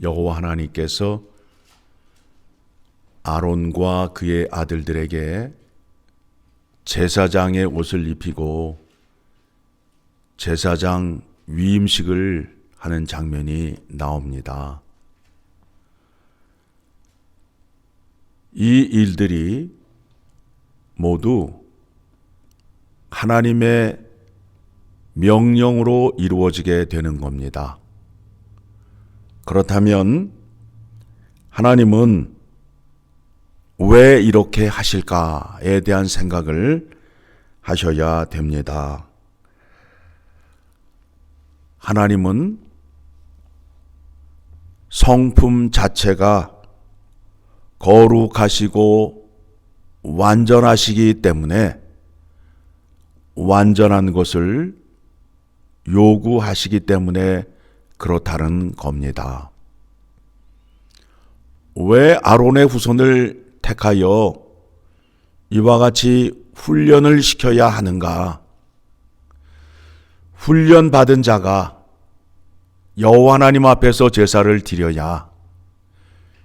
여호와 하나님께서 아론과 그의 아들들에게 제사장의 옷을 입히고 제사장 위임식을 하는 장면이 나옵니다. 이 일들이 모두 하나님의 명령으로 이루어지게 되는 겁니다. 그렇다면 하나님은 왜 이렇게 하실까에 대한 생각을 하셔야 됩니다. 하나님은 성품 자체가 거룩하시고 완전하시기 때문에 완전한 것을 요구하시기 때문에 그렇다는 겁니다. 왜 아론의 후손을 택하여 이와 같이 훈련을 시켜야 하는가? 훈련받은 자가 여호와 하나님 앞에서 제사를 드려야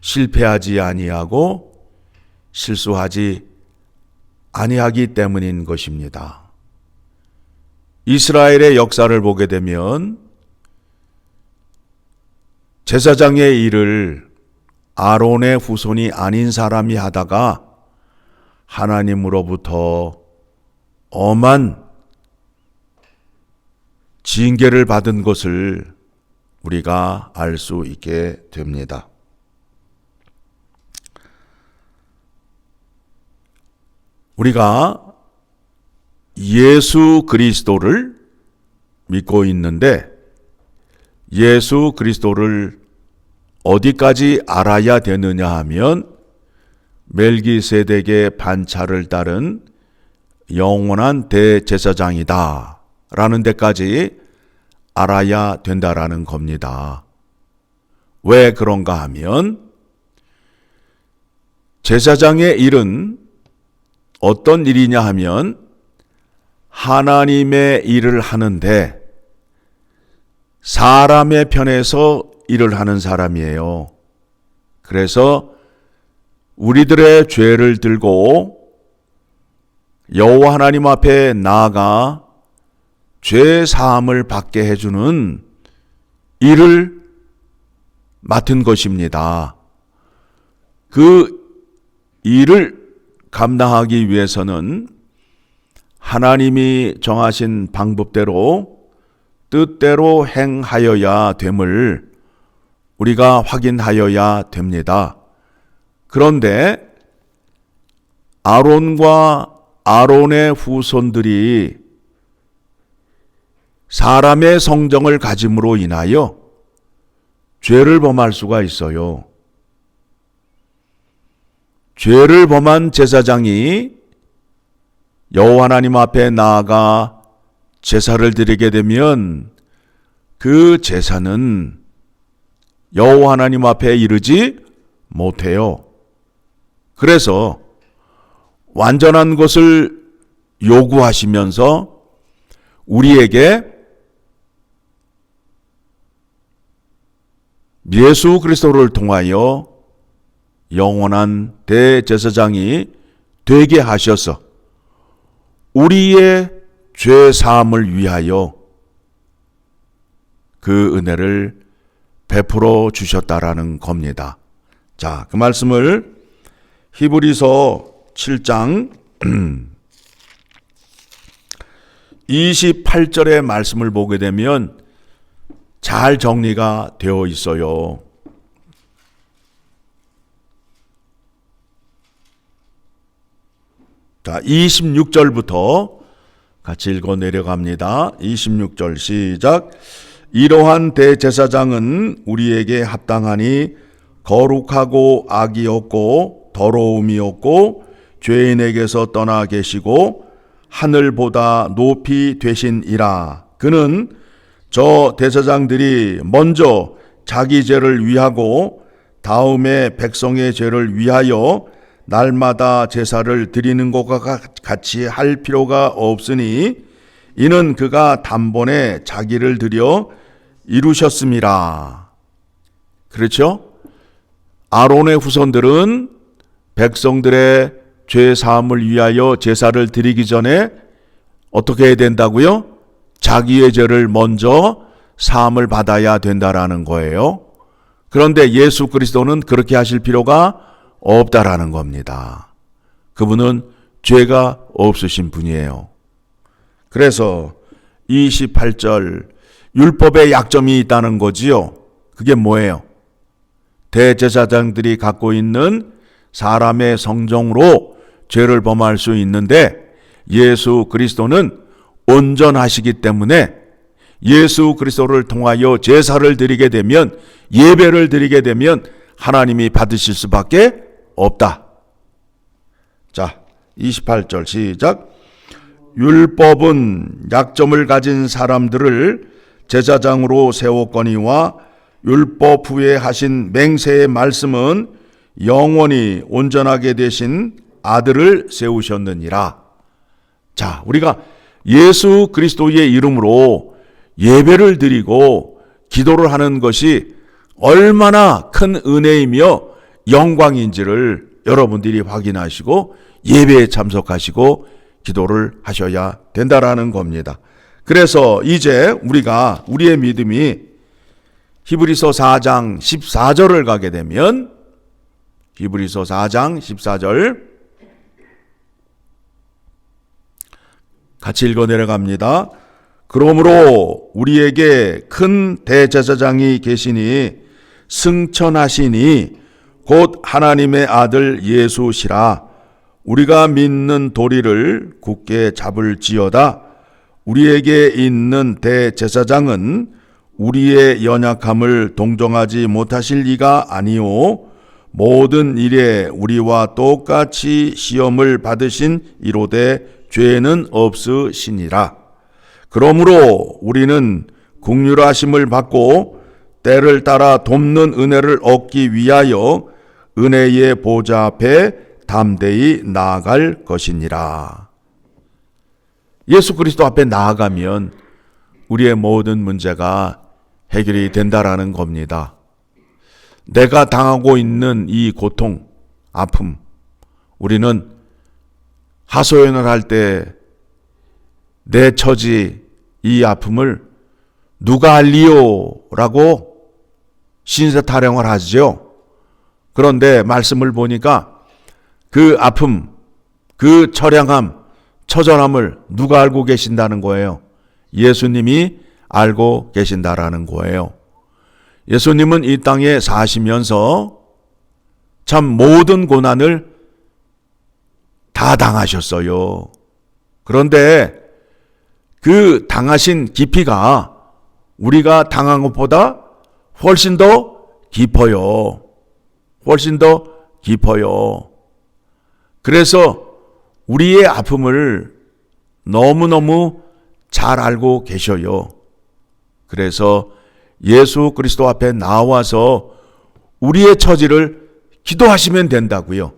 실패하지 아니하고 실수하지 아니하기 때문인 것입니다. 이스라엘의 역사를 보게 되면 제사장의 일을 아론의 후손이 아닌 사람이 하다가 하나님으로부터 엄한 징계를 받은 것을 우리가 알 수 있게 됩니다. 우리가 예수 그리스도를 믿고 있는데 예수 그리스도를 어디까지 알아야 되느냐 하면 멜기세덱의 반차를 따른 영원한 대제사장이다 라는 데까지 알아야 된다라는 겁니다. 왜 그런가 하면 제사장의 일은 어떤 일이냐 하면 하나님의 일을 하는데 사람의 편에서 일을 하는 사람이에요. 그래서 우리들의 죄를 들고 여호와 하나님 앞에 나아가 죄 사함을 받게 해주는 일을 맡은 것입니다. 그 일을 감당하기 위해서는 하나님이 정하신 방법대로 뜻대로 행하여야 됨을 우리가 확인하여야 됩니다. 그런데 아론과 아론의 후손들이 사람의 성정을 가짐으로 인하여 죄를 범할 수가 있어요. 죄를 범한 제사장이 여호와 하나님 앞에 나아가 제사를 드리게 되면 그 제사는 여호와 하나님 앞에 이르지 못해요. 그래서 완전한 것을 요구하시면서 우리에게 예수 그리스도를 통하여 영원한 대제사장이 되게 하셔서 우리의 죄 사함을 위하여 그 은혜를 베풀어 주셨다라는 겁니다. 자, 그 말씀을 히브리서 7장 28절의 말씀을 보게 되면 잘 정리가 되어 있어요. 자, 26절부터 같이 읽어 내려갑니다. 26절 시작. 이러한 대제사장은 우리에게 합당하니 거룩하고 악이 없고 더러움이 없고 죄인에게서 떠나 계시고 하늘보다 높이 되신이라. 그는 저 대제사장들이 먼저 자기 죄를 위하고 다음에 백성의 죄를 위하여 날마다 제사를 드리는 것과 같이 할 필요가 없으니 이는 그가 단번에 자기를 드려 이루셨음이라. 그렇죠? 아론의 후손들은 백성들의 죄 사함을 위하여 제사를 드리기 전에 어떻게 해야 된다고요? 자기의 죄를 먼저 사함을 받아야 된다라는 거예요. 그런데 예수 그리스도는 그렇게 하실 필요가 없다라는 겁니다. 그분은 죄가 없으신 분이에요. 그래서 28절 율법에 약점이 있다는 거지요. 그게 뭐예요? 대제사장들이 갖고 있는 사람의 성정으로 죄를 범할 수 있는데 예수 그리스도는 온전하시기 때문에 예수 그리스도를 통하여 제사를 드리게 되면, 예배를 드리게 되면 하나님이 받으실 수밖에 없다. 자, 28절 시작. 율법은 약점을 가진 사람들을 제사장으로 세웠거니와 율법 후에 하신 맹세의 말씀은 영원히 온전하게 되신 아들을 세우셨느니라. 자, 우리가 예수 그리스도의 이름으로 예배를 드리고 기도를 하는 것이 얼마나 큰 은혜이며 영광인지를 여러분들이 확인하시고 예배에 참석하시고 기도를 하셔야 된다라는 겁니다. 그래서 이제 우리가 우리의 믿음이 히브리서 4장 14절을 가게 되면, 히브리서 4장 14절 같이 읽어 내려갑니다. 그러므로 우리에게 큰 대제사장이 계시니 승천하시니 곧 하나님의 아들 예수시라. 우리가 믿는 도리를 굳게 잡을지어다. 우리에게 있는 대제사장은 우리의 연약함을 동정하지 못하실 리가 아니오. 모든 일에 우리와 똑같이 시험을 받으신 이로되 죄는 없으시니라. 그러므로 우리는 긍휼하심을 받고 때를 따라 돕는 은혜를 얻기 위하여 은혜의 보좌 앞에 담대히 나아갈 것이니라. 예수 그리스도 앞에 나아가면 우리의 모든 문제가 해결이 된다라는 겁니다. 내가 당하고 있는 이 고통, 아픔, 우리는 하소연을 할 때 내 처지, 이 아픔을 누가 알리요? 라고 신세 타령을 하죠. 그런데 말씀을 보니까 그 아픔, 그 처량함, 처절함을 누가 알고 계신다는 거예요? 예수님이 알고 계신다라는 거예요. 예수님은 이 땅에 사시면서 참 모든 고난을 다 당하셨어요. 그런데 그 당하신 깊이가 우리가 당한 것보다 훨씬 더 깊어요. 훨씬 더 깊어요. 그래서 우리의 아픔을 너무너무 잘 알고 계셔요. 그래서 예수 그리스도 앞에 나와서 우리의 처지를 기도하시면 된다고요.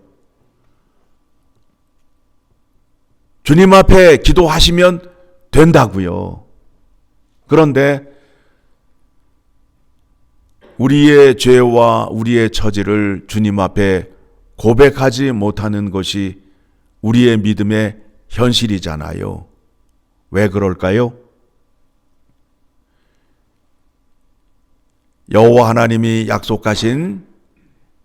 주님 앞에 기도하시면 된다고요. 그런데 우리의 죄와 우리의 처지를 주님 앞에 고백하지 못하는 것이 우리의 믿음의 현실이잖아요. 왜 그럴까요? 여호와 하나님이 약속하신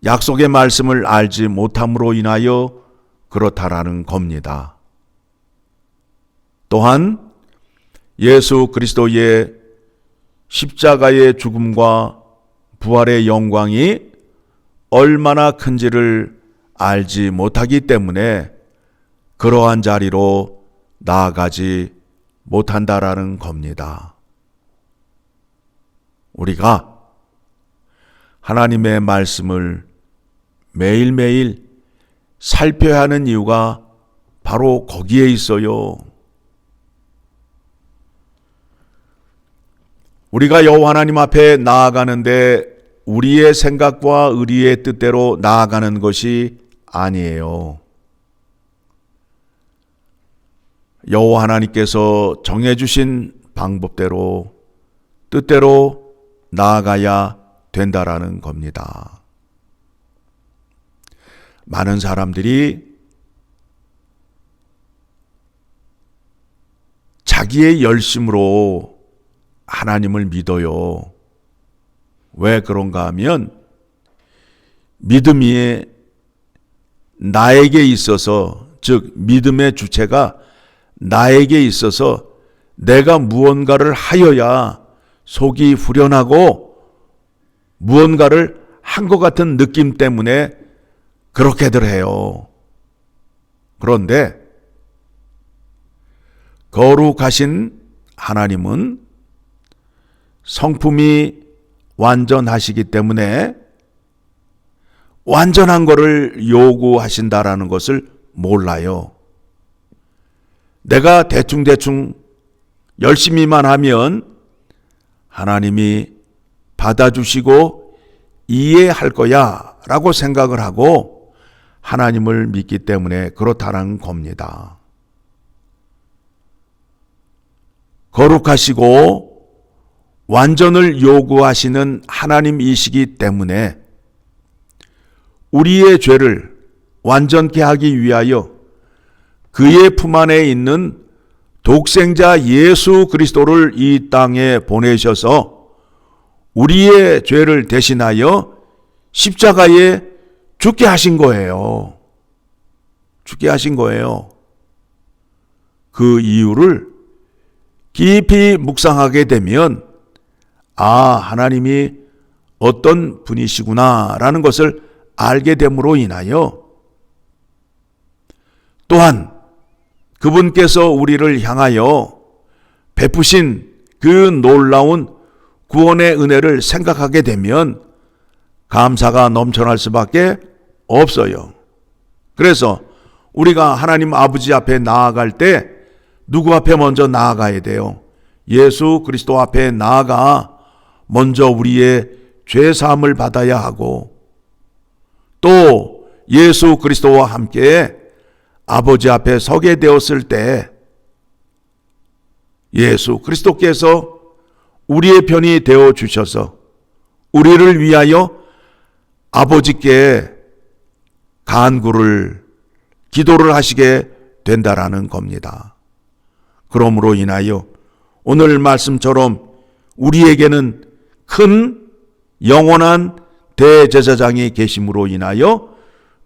약속의 말씀을 알지 못함으로 인하여 그렇다라는 겁니다. 또한 예수 그리스도의 십자가의 죽음과 부활의 영광이 얼마나 큰지를 알지 못하기 때문에 그러한 자리로 나아가지 못한다라는 겁니다. 우리가 하나님의 말씀을 매일매일 살펴야 하는 이유가 바로 거기에 있어요. 우리가 여호와 하나님 앞에 나아가는데 우리의 생각과 우리의 뜻대로 나아가는 것이 아니에요. 여호와 하나님께서 정해주신 방법대로 뜻대로 나아가야 된다라는 겁니다. 많은 사람들이 자기의 열심으로 하나님을 믿어요. 왜 그런가 하면 믿음이 나에게 있어서, 즉 믿음의 주체가 나에게 있어서 내가 무언가를 하여야 속이 후련하고 무언가를 한 것 같은 느낌 때문에 그렇게들 해요. 그런데 거룩하신 하나님은 성품이 완전하시기 때문에 완전한 것을 요구하신다라는 것을 몰라요. 내가 대충대충 열심히만 하면 하나님이 받아주시고 이해할 거야 라고 생각을 하고 하나님을 믿기 때문에 그렇다는 겁니다. 거룩하시고 완전을 요구하시는 하나님이시기 때문에 우리의 죄를 완전케 하기 위하여 그의 품 안에 있는 독생자 예수 그리스도를 이 땅에 보내셔서 우리의 죄를 대신하여 십자가에 죽게 하신 거예요. 죽게 하신 거예요. 그 이유를 깊이 묵상하게 되면 하나님이 어떤 분이시구나라는 것을 알게 됨으로 인하여 또한 그분께서 우리를 향하여 베푸신 그 놀라운 구원의 은혜를 생각하게 되면 감사가 넘쳐날 수밖에 없어요. 그래서 우리가 하나님 아버지 앞에 나아갈 때 누구 앞에 먼저 나아가야 돼요? 예수 그리스도 앞에 나아가 먼저 우리의 죄사함을 받아야 하고 또 예수 그리스도와 함께 아버지 앞에 서게 되었을 때 예수 그리스도께서 우리의 편이 되어 주셔서 우리를 위하여 아버지께 간구를 기도를 하시게 된다라는 겁니다. 그러므로 인하여 오늘 말씀처럼 우리에게는 큰 영원한 대제사장이 계심으로 인하여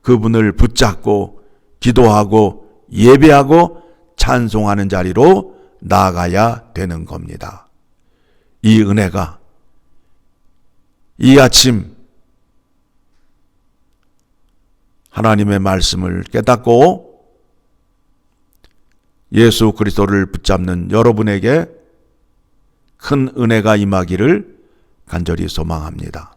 그분을 붙잡고 기도하고 예배하고 찬송하는 자리로 나아가야 되는 겁니다. 이 은혜가 이 아침 하나님의 말씀을 깨닫고 예수 그리스도를 붙잡는 여러분에게 큰 은혜가 임하기를 간절히 소망합니다.